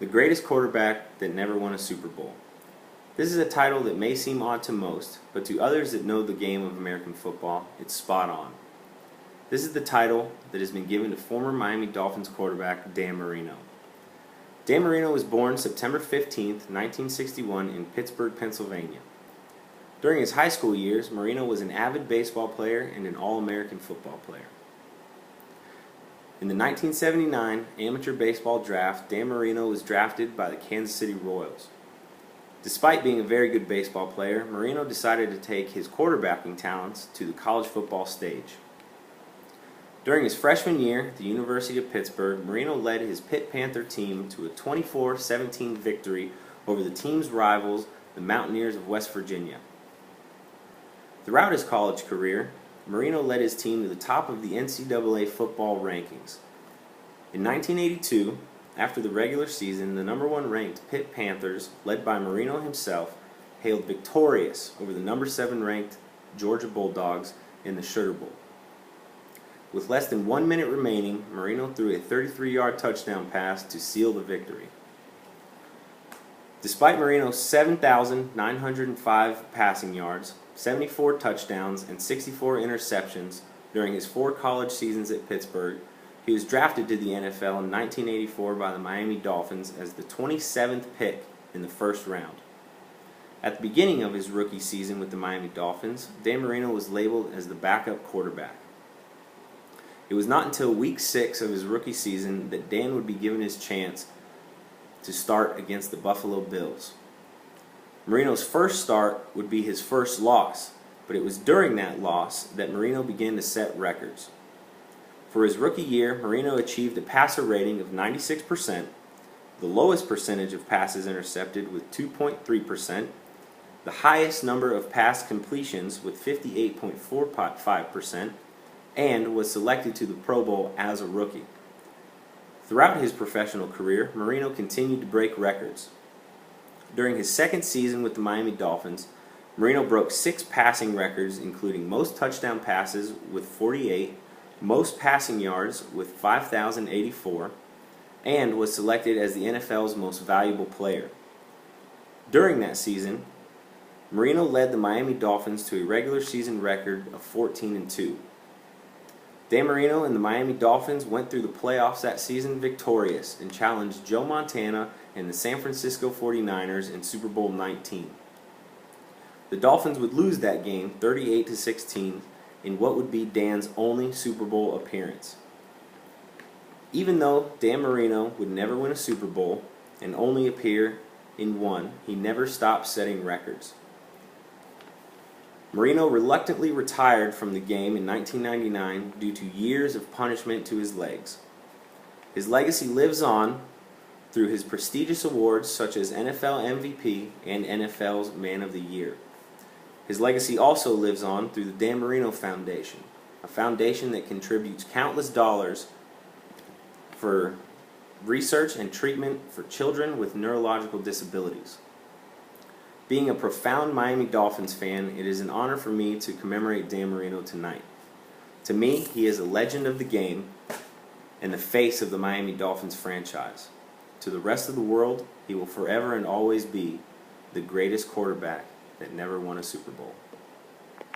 the greatest quarterback that never won a Super Bowl. This is a title that may seem odd to most, but to others that know the game of American football, it's spot on. This is the title that has been given to former Miami Dolphins quarterback Dan Marino. Dan Marino was born September 15, 1961 in Pittsburgh, Pennsylvania. During his high school years, Marino was an avid baseball player and an All-American football player. In the 1979 amateur baseball draft, Dan Marino was drafted by the Kansas City Royals. Despite being a very good baseball player, Marino decided to take his quarterbacking talents to the college football stage. During his freshman year at the University of Pittsburgh, Marino led his Pitt Panther team to a 24-17 victory over the team's rivals, the Mountaineers of West Virginia. Throughout his college career, Marino led his team to the top of the NCAA football rankings. In 1982, after the regular season, the number 1 ranked Pitt Panthers, led by Marino himself, hailed victorious over the number 7 ranked Georgia Bulldogs in the Sugar Bowl. With less than 1 minute remaining, Marino threw a 33-yard touchdown pass to seal the victory. Despite Marino's 7,905 passing yards, 74 touchdowns, and 64 interceptions during his 4 college seasons at Pittsburgh, he was drafted to the NFL in 1984 by the Miami Dolphins as the 27th pick in the first round. At the beginning of his rookie season with the Miami Dolphins, Dan Marino was labeled as the backup quarterback. It was not until week 6 of his rookie season that Dan would be given his chance to start against the Buffalo Bills. Marino's first start would be his first loss, but it was during that loss that Marino began to set records. For his rookie year, Marino achieved a passer rating of 96%, the lowest percentage of passes intercepted with 2.3%, the highest number of pass completions with 58.45%, and was selected to the Pro Bowl as a rookie. Throughout his professional career, Marino continued to break records. During his second season with the Miami Dolphins, Marino broke 6 passing records, including most touchdown passes with 48, most passing yards with 5,084, and was selected as the NFL's most valuable player. During that season, Marino led the Miami Dolphins to a regular season record of 14-2. Dan Marino and the Miami Dolphins went through the playoffs that season victorious and challenged Joe Montana and the San Francisco 49ers in Super Bowl 19. The Dolphins would lose that game 38-16 in what would be Dan's only Super Bowl appearance. Even though Dan Marino would never win a Super Bowl and only appear in one, he never stopped setting records. Marino reluctantly retired from the game in 1999 due to years of punishment to his legs. His legacy lives on through his prestigious awards such as NFL MVP and NFL's Man of the Year. His legacy also lives on through the Dan Marino Foundation, a foundation that contributes countless dollars for research and treatment for children with neurological disabilities. Being a profound Miami Dolphins fan, it is an honor for me to commemorate Dan Marino tonight. To me, he is a legend of the game and the face of the Miami Dolphins franchise. To the rest of the world, he will forever and always be the greatest quarterback that never won a Super Bowl.